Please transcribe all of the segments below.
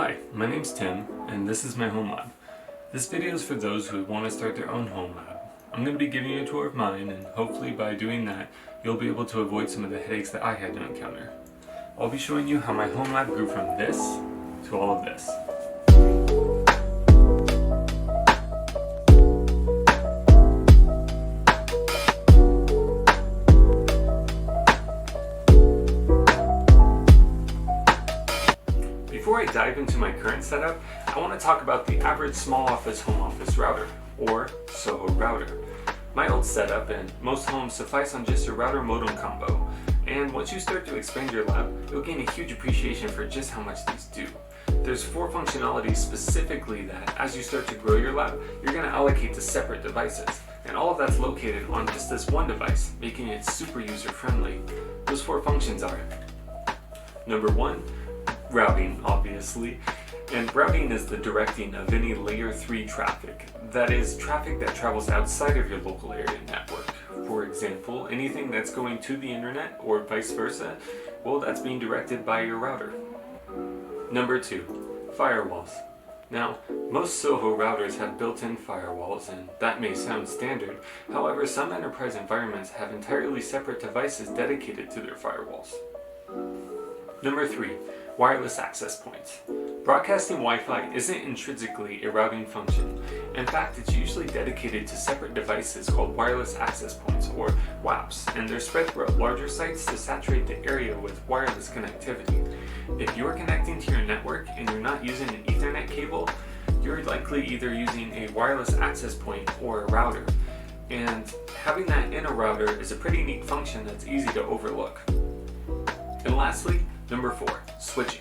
Hi, my name's Tim, and this is my home lab. This video is for those who want to start their own home lab. I'm going to be giving you a tour of mine, and hopefully by doing that, you'll be able to avoid some of the headaches that I had to encounter. I'll be showing you how my home lab grew from this to all of this. Before I dive into my current setup, I want to talk about the average small office home office router, or SOHO router. My old setup and most homes suffice on just a router modem combo, and once you start to expand your lab, you'll gain a huge appreciation for just how much these do. There's 4 functionalities specifically that, as you start to grow your lab, you're going to allocate to separate devices, and all of that's located on just this one device, making it super user-friendly. Those 4 functions are: number 1, routing, obviously. And routing is the directing of any layer 3 traffic. That is traffic that travels outside of your local area network. For example, anything that's going to the internet or vice versa, well, that's being directed by your router. Number 2, firewalls. Now, most SOHO routers have built-in firewalls, and that may sound standard. However, some enterprise environments have entirely separate devices dedicated to their firewalls. Number 3, wireless access points. Broadcasting Wi-Fi isn't intrinsically a routing function. In fact, it's usually dedicated to separate devices called wireless access points, or WAPs, and they're spread throughout larger sites to saturate the area with wireless connectivity. If you're connecting to your network and you're not using an Ethernet cable, you're likely either using a wireless access point or a router. And having that in a router is a pretty neat function that's easy to overlook. And lastly, number 4, switching.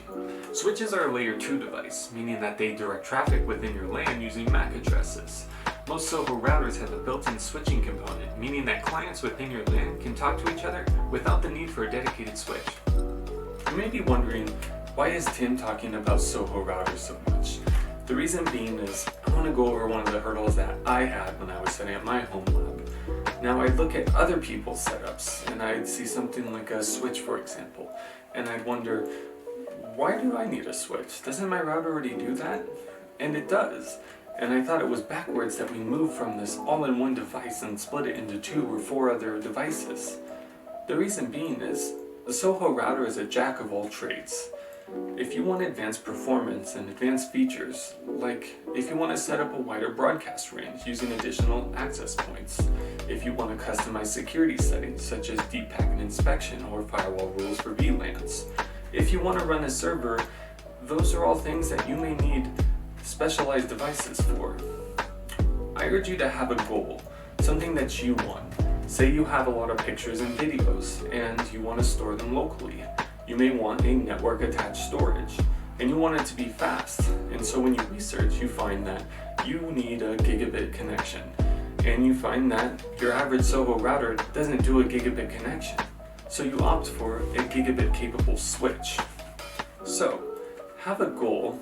Switches are a layer 2 device, meaning that they direct traffic within your LAN using MAC addresses. Most SOHO routers have a built-in switching component, meaning that clients within your LAN can talk to each other without the need for a dedicated switch. You may be wondering, why is Tim talking about SOHO routers so much? The reason being is, I want to go over one of the hurdles that I had when I was setting up my home lab. Now, I'd look at other people's setups, and I'd see something like a switch, for example, and I'd wonder, why do I need a switch? Doesn't my router already do that? And it does. And I thought it was backwards that we moved from this all-in-one device and split it into 2 or 4 other devices. The reason being is, the SOHO router is a jack of all trades. If you want advanced performance and advanced features, like if you want to set up a wider broadcast range using additional access points, if you want to customize security settings such as deep packet inspection or firewall rules for VLANs, if you want to run a server, those are all things that you may need specialized devices for. I urge you to have a goal, something that you want. Say you have a lot of pictures and videos and you want to store them locally. You may want a network attached storage and you want it to be fast. And so when you research, you find that you need a gigabit connection. And you find that your average SOHO router doesn't do a gigabit connection. So you opt for a gigabit capable switch. So, have a goal,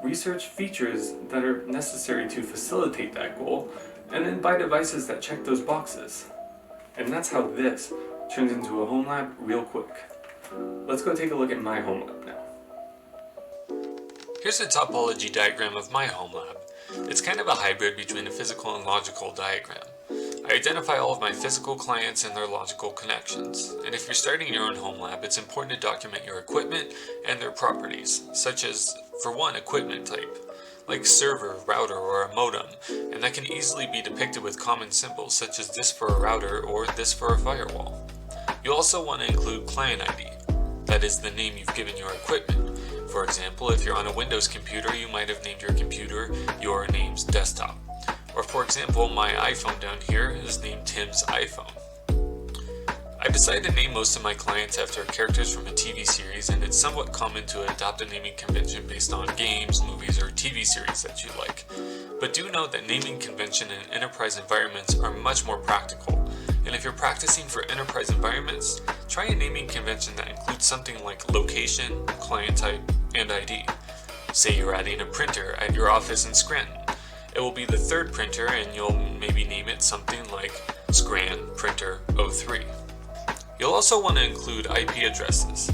research features that are necessary to facilitate that goal, and then buy devices that check those boxes. And that's how this turns into a home lab real quick. Let's go take a look at my home lab now. Here's a topology diagram of my home lab. It's kind of a hybrid between a physical and logical diagram. I identify all of my physical clients and their logical connections. And if you're starting your own home lab, it's important to document your equipment and their properties, such as, for one, equipment type, like server, router, or a modem, and that can easily be depicted with common symbols such as this for a router or this for a firewall. You also want to include client ID, that is the name you've given your equipment. For example, if you're on a Windows computer, you might have named your computer your name's desktop. Or for example, my iPhone down here is named Tim's iPhone. I decided to name most of my clients after characters from a TV series, and it's somewhat common to adopt a naming convention based on games, movies, or TV series that you like. But do note that naming convention in enterprise environments are much more practical. And if you're practicing for enterprise environments, try a naming convention that includes something like location, client type, and ID. Say you're adding a printer at your office in Scranton. It will be the 3rd printer, and you'll maybe name it something like Scran Printer 03. You'll also want to include IP addresses.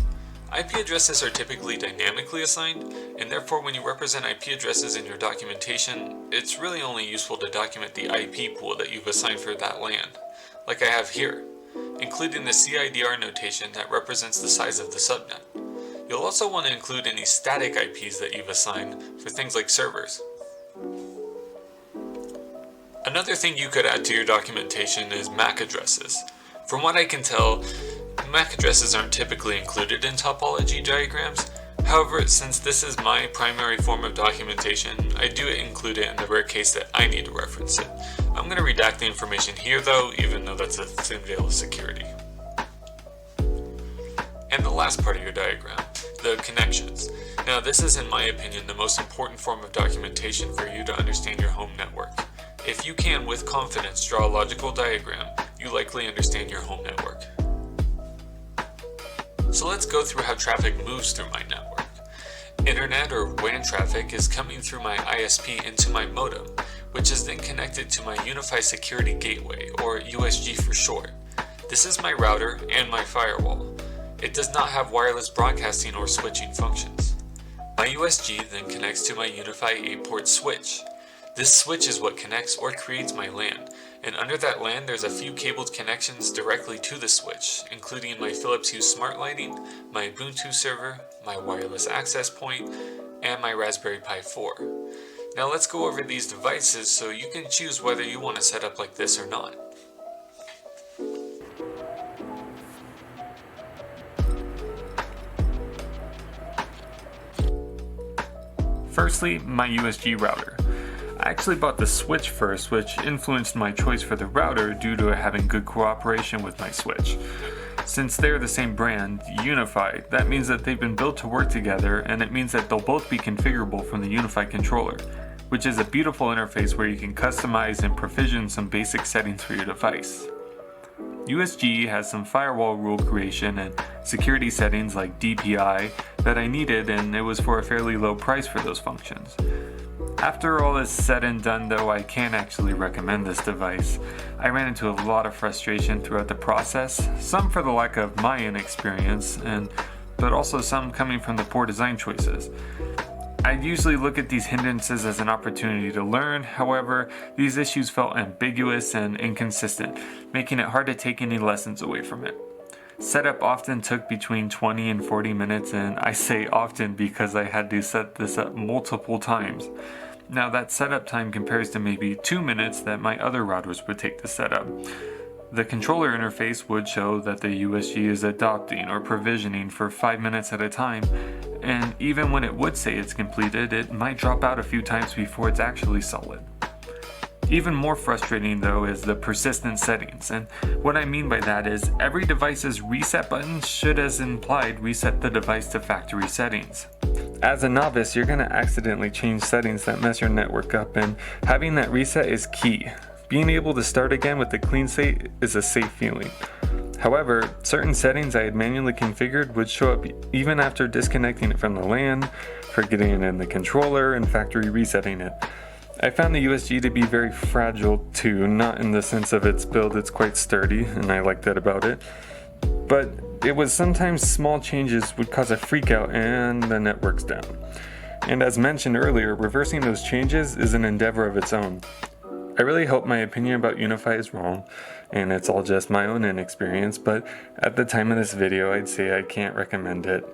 IP addresses are typically dynamically assigned, and therefore when you represent IP addresses in your documentation, it's really only useful to document the IP pool that you've assigned for that LAN, like I have here, including the CIDR notation that represents the size of the subnet. You'll also want to include any static IPs that you've assigned for things like servers. Another thing you could add to your documentation is MAC addresses. From what I can tell, MAC addresses aren't typically included in topology diagrams. However, since this is my primary form of documentation, I do include it in the rare case that I need to reference it. I'm going to redact the information here though, even though that's a thin veil of security. And the last part of your diagram, the connections. Now this is in my opinion the most important form of documentation for you to understand your home network. If you can with confidence draw a logical diagram, you likely understand your home network. So let's go through how traffic moves through my network. Internet or WAN traffic is coming through my ISP into my modem, which is then connected to my Unified Security Gateway, or USG for short. This is my router and my firewall. It does not have wireless broadcasting or switching functions. My USG then connects to my Unified 8-port switch. This switch is what connects or creates my LAN, and under that LAN there's a few cabled connections directly to the switch, including my Philips Hue smart lighting, my Ubuntu server, my wireless access point, and my Raspberry Pi 4. Now let's go over these devices so you can choose whether you want to set up like this or not. Firstly, my USG router. I actually bought the switch first, which influenced my choice for the router due to it having good cooperation with my switch. Since they're the same brand, Unify, that means that they've been built to work together, and it means that they'll both be configurable from the Unify controller, which is a beautiful interface where you can customize and provision some basic settings for your device. USG has some firewall rule creation and security settings like DPI that I needed, and it was for a fairly low price for those functions. After all is said and done though, I can't actually recommend this device. I ran into a lot of frustration throughout the process, some for the lack of my inexperience, but also some coming from the poor design choices. I usually look at these hindrances as an opportunity to learn, however, these issues felt ambiguous and inconsistent, making it hard to take any lessons away from it. Setup often took between 20 and 40 minutes, and I say often because I had to set this up multiple times. Now that setup time compares to maybe 2 minutes that my other routers would take to set up. The controller interface would show that the USG is adopting or provisioning for 5 minutes at a time, and even when it would say it's completed, it might drop out a few times before it's actually solid. Even more frustrating though is the persistent settings, and what I mean by that is every device's reset button should, as implied, reset the device to factory settings. As a novice, you're going to accidentally change settings that mess your network up, and having that reset is key. Being able to start again with a clean slate is a safe feeling. However, certain settings I had manually configured would show up even after disconnecting it from the LAN, forgetting it in the controller, and factory resetting it. I found the USG to be very fragile too, not in the sense of its build, it's quite sturdy, and I like that about it. But it was sometimes small changes would cause a freakout and the network's down. And as mentioned earlier, reversing those changes is an endeavor of its own. I really hope my opinion about Unify is wrong, and it's all just my own inexperience, but at the time of this video I'd say I can't recommend it.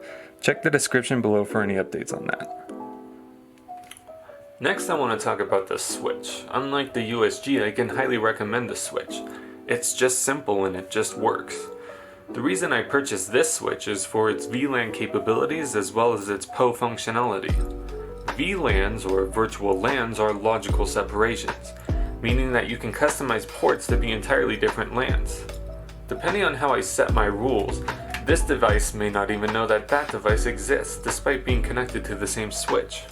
Check the description below for any updates on that. Next I want to talk about the switch. Unlike the USG, I can highly recommend the switch. It's just simple and it just works. The reason I purchased this switch is for its VLAN capabilities as well as its PoE functionality. VLANs or virtual LANs are logical separations, meaning that you can customize ports to be entirely different LANs. Depending on how I set my rules, this device may not even know that that device exists despite being connected to the same switch.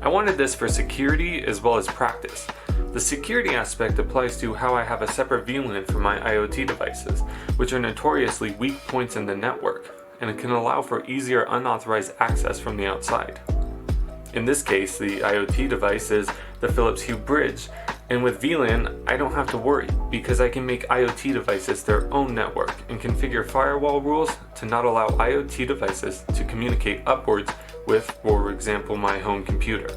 I wanted this for security as well as practice. The security aspect applies to how I have a separate VLAN for my IoT devices, which are notoriously weak points in the network, and it can allow for easier unauthorized access from the outside. In this case, the IoT device is the Philips Hue bridge, And with VLAN, I don't have to worry because I can make IoT devices their own network and configure firewall rules to not allow IoT devices to communicate upwards with, for example, my home computer.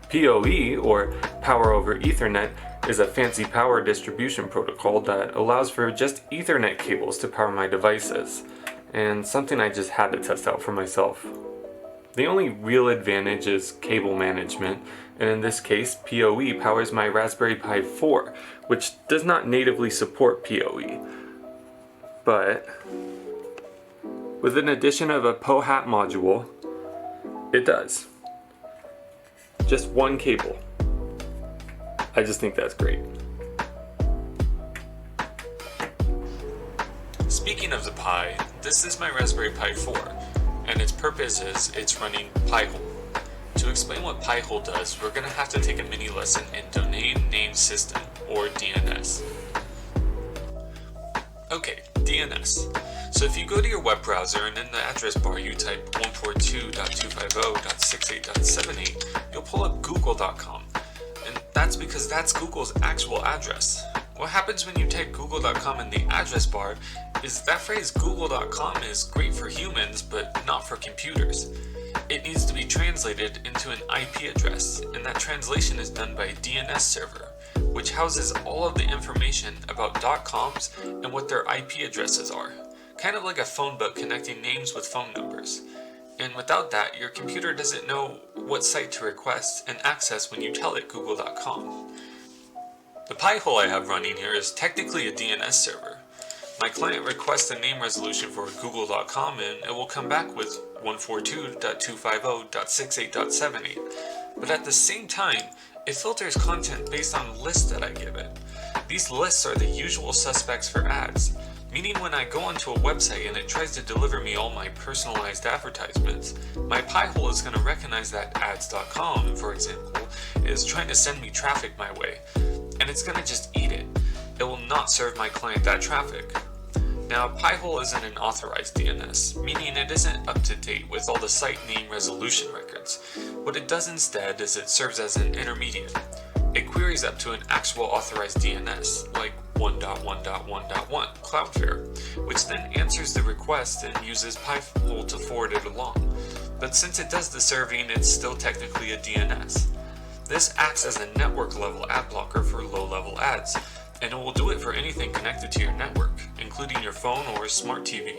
PoE, or Power over Ethernet, is a fancy power distribution protocol that allows for just Ethernet cables to power my devices, and something I just had to test out for myself. The only real advantage is cable management, and in this case, PoE powers my Raspberry Pi 4, which does not natively support PoE. But with an addition of a PoHat module, it does. Just one cable. I just think that's great. Speaking of the Pi, this is my Raspberry Pi 4, and its purpose is it's running Pi-hole. To explain what Pi-hole does, we're going to have to take a mini lesson in Domain Name System, or DNS. Okay, DNS. So if you go to your web browser and in the address bar you type 142.250.68.78, you'll pull up google.com. And that's because that's Google's actual address. What happens when you type google.com in the address bar is that phrase google.com is great for humans but not for computers. It needs to be translated into an IP address, and that translation is done by a DNS server, which houses all of the information about .coms and what their IP addresses are. Kind of like a phone book connecting names with phone numbers. And without that, your computer doesn't know what site to request and access when you tell it google.com. The Pi-hole I have running here is technically a DNS server. My client requests a name resolution for google.com and it will come back with 142.250.68.78. But at the same time, it filters content based on lists that I give it. These lists are the usual suspects for ads, meaning when I go onto a website and it tries to deliver me all my personalized advertisements, my Pi-hole is going to recognize that ads.com, for example, is trying to send me traffic my way, and it's going to just eat it. It will not serve my client that traffic. Now, Pi-hole isn't an authorized DNS, meaning it isn't up to date with all the site name resolution records. What it does instead is it serves as an intermediate. It queries up to an actual authorized DNS, like 1.1.1.1 Cloudflare, which then answers the request and uses Pi-hole to forward it along. But since it does the serving, it's still technically a DNS. This acts as a network-level ad blocker for low-level ads, and it will do it for anything connected to your network, including your phone or smart TV.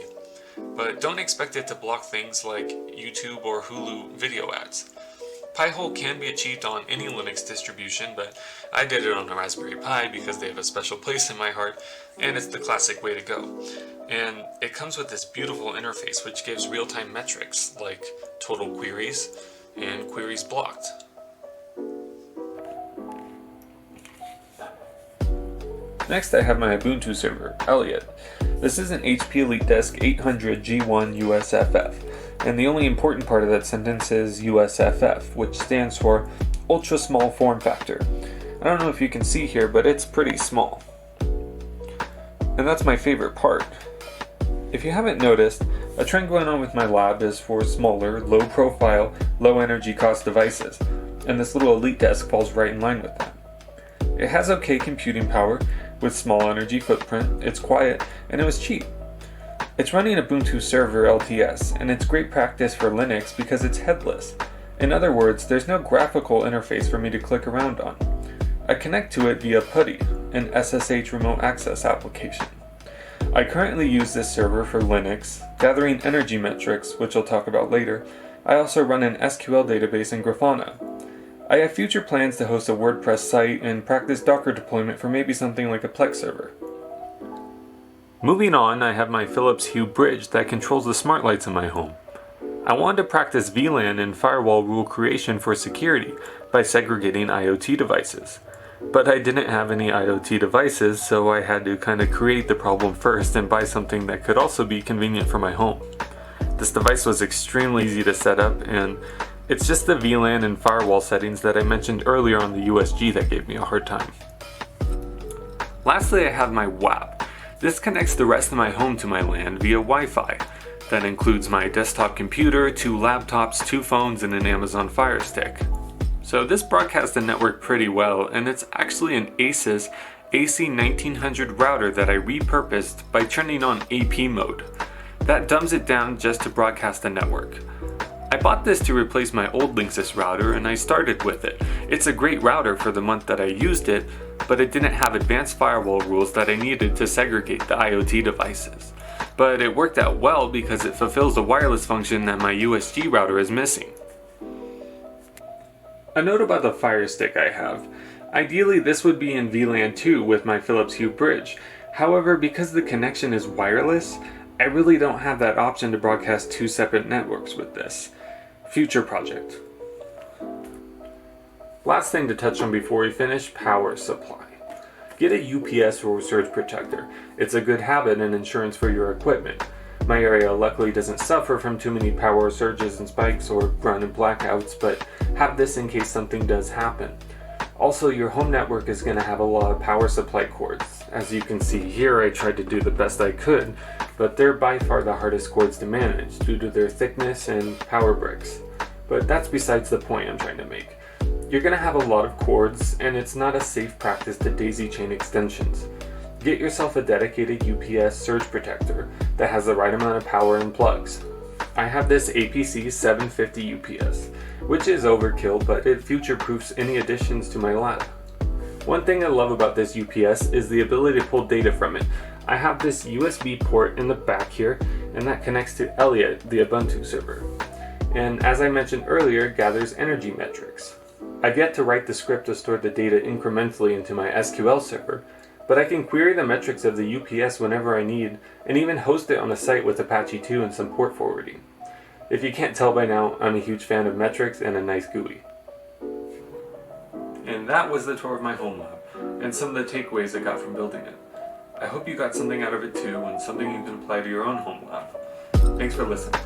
But don't expect it to block things like YouTube or Hulu video ads. Pi-hole can be achieved on any Linux distribution, but I did it on a Raspberry Pi because they have a special place in my heart, and it's the classic way to go. And it comes with this beautiful interface which gives real-time metrics like total queries and queries blocked. Next I have my Ubuntu server, Elliot. This is an HP EliteDesk 800 G1 USFF, and the only important part of that sentence is USFF, which stands for Ultra Small Form Factor. I don't know if you can see here, but it's pretty small. And that's my favorite part. If you haven't noticed, a trend going on with my lab is for smaller, low profile, low energy cost devices, and this little EliteDesk falls right in line with that. It has okay computing power, with small energy footprint, it's quiet, and it was cheap. It's running Ubuntu Server LTS, and it's great practice for Linux because it's headless. In other words, there's no graphical interface for me to click around on. I connect to it via PuTTY, an SSH remote access application. I currently use this server for Linux, gathering energy metrics, which I'll talk about later. I also run an SQL database in Grafana. I have future plans to host a WordPress site and practice Docker deployment for maybe something like a Plex server. Moving on, I have my Philips Hue bridge that controls the smart lights in my home. I wanted to practice VLAN and firewall rule creation for security by segregating IoT devices. But I didn't have any IoT devices, so I had to kind of create the problem first and buy something that could also be convenient for my home. This device was extremely easy to set up, and it's just the VLAN and firewall settings that I mentioned earlier on the USG that gave me a hard time. Lastly, I have my WAP. This connects the rest of my home to my LAN via Wi-Fi. That includes my desktop computer, 2 laptops, 2 phones, and an Amazon Fire Stick. So this broadcasts the network pretty well, and it's actually an Asus AC1900 router that I repurposed by turning on AP mode. That dumbs it down just to broadcast the network. I bought this to replace my old Linksys router and I started with it. It's a great router for the month that I used it, but it didn't have advanced firewall rules that I needed to segregate the IoT devices. But it worked out well because it fulfills the wireless function that my USG router is missing. A note about the Fire Stick I have. Ideally this would be in VLAN 2 with my Philips Hue bridge. However, because the connection is wireless, I really don't have that option to broadcast two separate networks with this. Future project. Last thing to touch on before we finish, power supply. Get a UPS or surge protector. It's a good habit and insurance for your equipment. My area luckily doesn't suffer from too many power surges and spikes or run and blackouts, but have this in case something does happen. Also, your home network is going to have a lot of power supply cords. As you can see here, I tried to do the best I could, but they're by far the hardest cords to manage due to their thickness and power bricks. But that's besides the point I'm trying to make. You're going to have a lot of cords, and it's not a safe practice to daisy chain extensions. Get yourself a dedicated UPS surge protector that has the right amount of power and plugs. I have this APC 750 UPS, which is overkill, but it future-proofs any additions to my lab. One thing I love about this UPS is the ability to pull data from it. I have this USB port in the back here, and that connects to Elliot, the Ubuntu server. And as I mentioned earlier, gathers energy metrics. I've yet to write the script to store the data incrementally into my SQL server, but I can query the metrics of the UPS whenever I need, and even host it on a site with Apache 2 and some port forwarding. If you can't tell by now, I'm a huge fan of metrics and a nice GUI. And that was the tour of my home lab, and some of the takeaways I got from building it. I hope you got something out of it too, and something you can apply to your own home lab. Thanks for listening.